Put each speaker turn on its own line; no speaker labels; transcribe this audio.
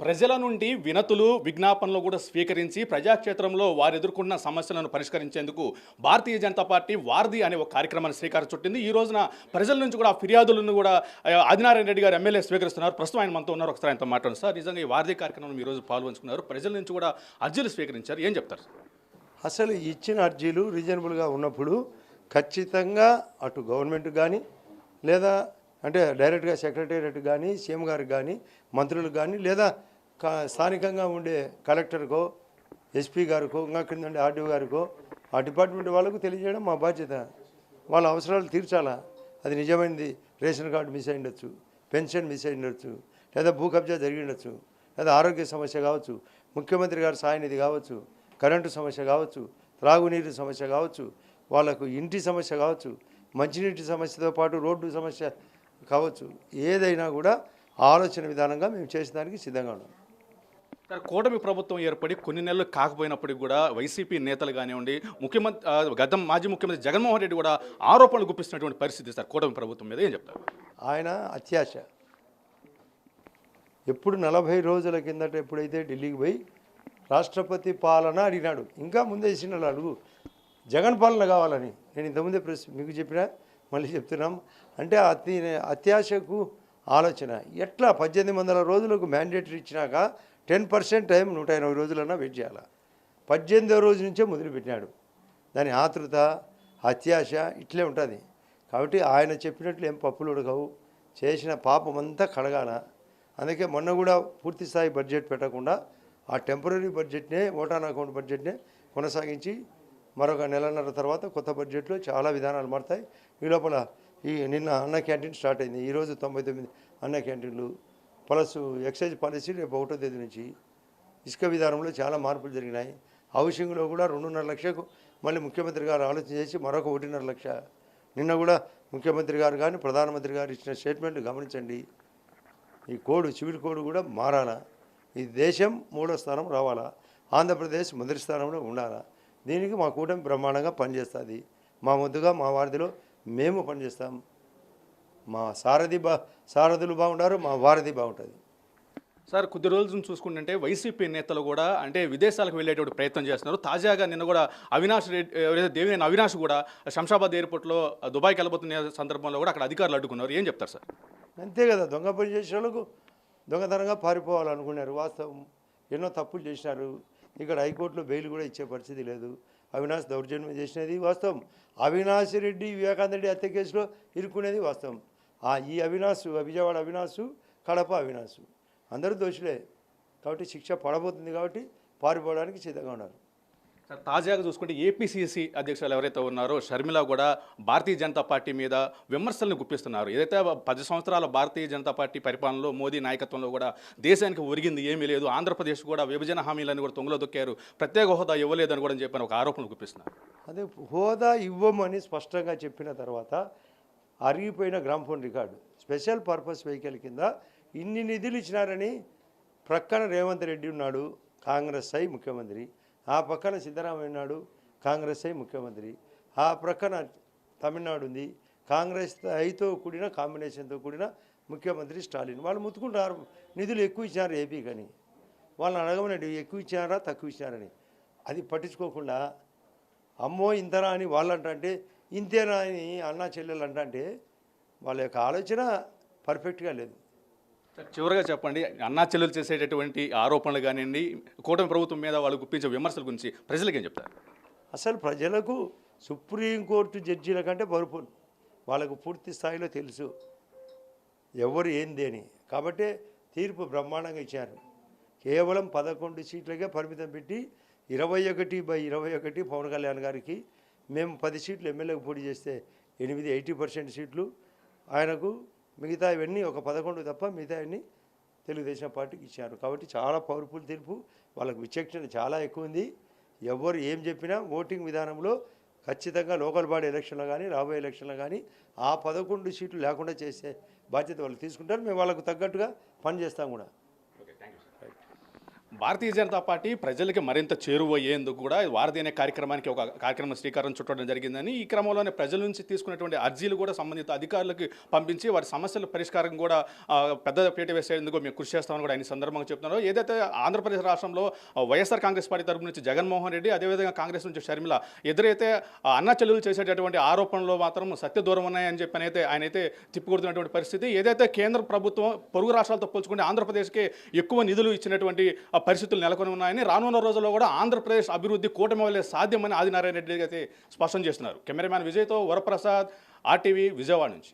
ప్రజల నుండి వినతులు, విజ్ఞాపనలు కూడా స్వీకరించి ప్రజాక్షేత్రంలో వారు ఎదుర్కొన్న సమస్యలను పరిష్కరించేందుకు భారతీయ జనతా పార్టీ వారధి అనే ఒక కార్యక్రమాన్ని శ్రీకారం చుట్టింది. ఈ రోజున ప్రజల నుంచి కూడా ఫిర్యాదులను కూడా ఆదినారాయణ రెడ్డి గారు ఎమ్మెల్యే స్వీకరిస్తున్నారు. ప్రస్తుతం ఆయన మనతో ఉన్నారు. ఒకసారి ఆయనతో మాట్లాడండి. సార్, నిజంగా ఈ వారధి కార్యక్రమం ఈ రోజు పాల్గొంచుకున్నారు. ప్రజల నుంచి కూడా అర్జీలు స్వీకరించారు. ఏం చెప్తారు?
అసలు ఇచ్చిన అర్జీలు రీజనబుల్గా ఉన్నప్పుడు ఖచ్చితంగా అటు గవర్నమెంట్ కానీ లేదా అంటే డైరెక్ట్గా సెక్రటేరియట్ కానీ సీఎం గారికి కానీ మంత్రులకు కానీ లేదా స్థానికంగా ఉండే కలెక్టర్కో ఎస్పీ గారికో ఇంకా కింద ఉండే ఆర్డీఓ గారికో ఆ డిపార్ట్మెంట్ వాళ్ళకు తెలియజేయడం మా బాధ్యత. వాళ్ళ అవసరాలు తీర్చాలా. అది నిజమైనది రేషన్ కార్డు మిస్ అయి ఉండొచ్చు, పెన్షన్ మిస్ అయి ఉండొచ్చు, లేదా భూ కబ్జా జరిగి ఉండొచ్చు, లేదా ఆరోగ్య సమస్య కావచ్చు, ముఖ్యమంత్రి గారి సాయనిధి కావచ్చు, కరెంటు సమస్య కావచ్చు, త్రాగునీరు సమస్య కావచ్చు, వాళ్ళకు ఇంటి సమస్య కావచ్చు, మంచినీటి సమస్యతో పాటు రోడ్డు సమస్య కావచ్చు. ఏదైనా కూడా ఆలోచన విధానంగా మేము చేసేదానికి సిద్ధంగా ఉన్నాం.
సార్, కూటమి ప్రభుత్వం ఏర్పడి కొన్ని నెలలు కాకపోయినప్పటికీ కూడా వైసీపీ నేతలు కానివ్వండి, మాజీ ముఖ్యమంత్రి జగన్మోహన్ రెడ్డి కూడా ఆరోపణలు గుప్పిస్తున్నటువంటి పరిస్థితి సార్ కూటమి ప్రభుత్వం మీద. ఏం చెప్తారు?
ఆయన అత్యాశ. ఎప్పుడు 40 రోజుల కిందట ఎప్పుడైతే ఢిల్లీకి పోయి రాష్ట్రపతి పాలన అడిగినాడు, ఇంకా ముందే ఇచ్చిన అడుగు జగన్ పాలన కావాలని. నేను ఇంతకుముందే మీకు చెప్పినా మళ్ళీ చెప్తున్నాం. అంటే అత్యాశకు ఆలోచన. ఎట్లా 1800 రోజులకు మ్యాండేటరీ ఇచ్చినాక 10% టైం 180 రోజులన్నా వెయిట్ చేయాలి. 18వ రోజు నుంచే మొదలుపెట్టినాడు. దాని ఆతృత, అత్యాశ ఇట్లే ఉంటుంది. కాబట్టి ఆయన చెప్పినట్లు ఏం పప్పులు ఉడకవు. చేసిన పాపం అంతా కడగాల. అందుకే మొన్న కూడా పూర్తి స్థాయి బడ్జెట్ పెట్టకుండా ఆ టెంపరీ బడ్జెట్నే, ఓటాన్ అకౌంట్ బడ్జెట్నే కొనసాగించి మరొక నెలన్నర తర్వాత కొత్త బడ్జెట్లో చాలా విధానాలు మారుతాయి. ఈ లోపల నిన్న అన్న క్యాంటీన్ స్టార్ట్ అయింది. ఈరోజు 99 అన్న క్యాంటీన్లు ప్లస్ ఎక్సైజ్ పాలసీ రేపు 1వ తేదీ నుంచి. ఇసుక విధానంలో చాలా మార్పులు జరిగినాయి. హౌసింగ్లో కూడా 2.5 లక్షకు మళ్ళీ ముఖ్యమంత్రి గారు ఆలోచన చేసి మరొక 1.5 లక్ష. నిన్న కూడా ముఖ్యమంత్రి గారు కానీ ప్రధానమంత్రి గారు ఇచ్చిన స్టేట్మెంట్ గమనించండి. ఈ సివిల్ కోడ్ కూడా మారాలా. ఈ దేశం 3వ స్థానం రావాలా. ఆంధ్రప్రదేశ్ మొదటి స్థానంలో ఉండాలా. దీనికి మా కూటమి బ్రహ్మాండంగా పనిచేస్తుంది. మా ముద్దుగా మా వారధిలో మేము పనిచేస్తాం. మా సారథులు బాగుంటారు, మా వారధి బాగుంటుంది.
సార్, కొద్ది రోజులను చూసుకుంటుంటే వైసీపీ నేతలు కూడా అంటే విదేశాలకు వెళ్ళేటువంటి ప్రయత్నం చేస్తున్నారు. తాజాగా నిన్న కూడా అవినాష్ రెడ్డి, ఎవరైతే దేవినేని అవినాష్ కూడా శంషాబాద్ ఎయిర్పోర్ట్లో దుబాయ్కి వెళ్ళబోతున్న సందర్భంలో కూడా అక్కడ అధికారులు అడ్డుకున్నారు. ఏం చెప్తారు సార్?
అంతే కదా, దొంగ పని చేసిన వాళ్ళకు దొంగతనంగా పారిపోవాలనుకున్నారు. వాస్తవం. ఎన్నో తప్పులు చేసినారు. ఇక్కడ హైకోర్టులో బెయిల్ కూడా ఇచ్చే పరిస్థితి లేదు. అవినాష్ దౌర్జన్యం చేసినది వాస్తవం. అవినాష్ రెడ్డి వివేకానంద రెడ్డి హత్య కేసులో ఇరుక్కునేది వాస్తవం. ఈ అవినాష్, విజయవాడ అవినాష్, కడప అవినాష్ అందరూ దోషులే. కాబట్టి శిక్ష పడబోతుంది. కాబట్టి పారిపోవడానికి సిద్ధంగా ఉన్నారు.
సార్, తాజాగా చూసుకుంటే ఏపీసీసీ అధ్యక్షులు ఎవరైతే ఉన్నారో షర్మిల కూడా భారతీయ జనతా పార్టీ మీద విమర్శలను గుప్పిస్తున్నారు. ఏదైతే 10 సంవత్సరాల భారతీయ జనతా పార్టీ పరిపాలనలో మోదీ నాయకత్వంలో కూడా దేశానికి ఒరిగింది ఏమీ లేదు, ఆంధ్రప్రదేశ్ కూడా విభజన హామీలను కూడా తొంగలో దొక్కారు, ప్రత్యేక హోదా ఇవ్వలేదని కూడా చెప్పిన ఒక ఆరోపణలు గుప్పిస్తున్నారు.
అదే హోదా ఇవ్వమని స్పష్టంగా చెప్పిన తర్వాత అరిగిపోయిన gramophone record special purpose vehicle కింద ఇన్ని నిధులు ఇచ్చినారని ప్రక్కన రేవంత్ రెడ్డి ఉన్నాడు, కాంగ్రెస్ అయి ముఖ్యమంత్రి. ఆ పక్కన సిద్ధరామయ్య ఉన్నాడు, కాంగ్రెస్ అయి ముఖ్యమంత్రి. ఆ ప్రక్కన తమిళనాడు ఉంది, కాంగ్రెస్ అయితో కూడిన కాంబినేషన్తో కూడిన ముఖ్యమంత్రి స్టాలిన్. వాళ్ళు ముత్తుకుంటారు నిధులు ఎక్కువ ఇచ్చినారు ఏపీ కానీ. వాళ్ళని అడగమనండి ఎక్కువ ఇచ్చినారా తక్కువ ఇచ్చినారని. అది పట్టించుకోకుండా అమ్మో ఇంతనా అని వాళ్ళు అంటే ఇంతేనా అని అన్నా చెల్లెలు అంటే వాళ్ళ యొక్క ఆలోచన పర్ఫెక్ట్గా లేదు.
చివరిగా చెప్పండి, అన్నా చెల్లెలు చేసేటటువంటి ఆరోపణలు కానివ్వండి, కూటమి ప్రభుత్వం మీద వాళ్ళు గుప్పించే విమర్శల గురించి ప్రజలకు ఏం చెప్తారు?
అసలు ప్రజలకు సుప్రీంకోర్టు జడ్జీల కంటే పరుపు వాళ్ళకు పూర్తి స్థాయిలో తెలుసు ఎవరు ఏంది అని. కాబట్టి తీర్పు బ్రహ్మాండంగా ఇచ్చారు. కేవలం 11 సీట్లకే పరిమితం పెట్టి 21/21 పవన్ కళ్యాణ్ గారికి, మేము 10 సీట్లు ఎమ్మెల్యేకి పోటీ చేస్తే 80% సీట్లు ఆయనకు, మిగతా ఇవన్నీ ఒక 11 తప్ప మిగతా అన్నీ తెలుగుదేశం పార్టీకి ఇచ్చారు. కాబట్టి చాలా పవర్ఫుల్ తీర్పు. వాళ్ళకు విచక్షణ చాలా ఎక్కువ ఉంది. ఎవరు ఏం చెప్పినా ఓటింగ్ విధానంలో ఖచ్చితంగా లోకల్ బాడీ ఎలక్షన్లో కానీ రాబోయే ఎలక్షన్లో కానీ ఆ 11 సీట్లు లేకుండా చేసే బాధ్యత వాళ్ళు తీసుకుంటారు. మేము వాళ్ళకు తగ్గట్టుగా పనిచేస్తాం కూడా.
భారతీయ జనతా పార్టీ ప్రజలకి మరింత చేరువయ్యేందుకు కూడా వారధి అనే కార్యక్రమానికి ఒక కార్యక్రమం శ్రీకారం చుట్టడం జరిగిందని ఈ క్రమంలోనే ప్రజల నుంచి తీసుకున్నటువంటి అర్జీలు కూడా సంబంధిత అధికారులకు పంపించి వారి సమస్యల పరిష్కారం కూడా పెద్ద పీట వేసేందుకు మేము కృషి చేస్తామని కూడా ఆయన సందర్భంగా చెప్తున్నారు. ఏదైతే ఆంధ్రప్రదేశ్ రాష్ట్రంలో వైఎస్ఆర్ కాంగ్రెస్ పార్టీ తరపు నుంచి జగన్మోహన్ రెడ్డి, అదేవిధంగా కాంగ్రెస్ నుంచి షర్మిల ఎదురైతే అన్నా చెల్లెలు చేసేటటువంటి ఆరోపణలు మాత్రం సత్య దూరం ఉన్నాయని చెప్పి అయితే ఆయన అయితే తిప్పికొడుతున్నటువంటి పరిస్థితి. ఏదైతే కేంద్ర ప్రభుత్వం పొరుగు రాష్ట్రాలతో పోల్చుకుంటే ఆంధ్రప్రదేశ్కి ఎక్కువ నిధులు ఇచ్చినటువంటి పరిస్థితులు నెలకొని ఉన్నాయని, రానున్న రోజుల్లో కూడా ఆంధ్రప్రదేశ్ అభివృద్ధి కూటమి వల్లే సాధ్యమని ఆదినారాయణ రెడ్డి అయితే స్పష్టం చేస్తున్నారు. కెమెరామ్యాన్ విజయ్తో వరప్రసాద్, ఆర్టీవీ, విజయవాడ నుంచి.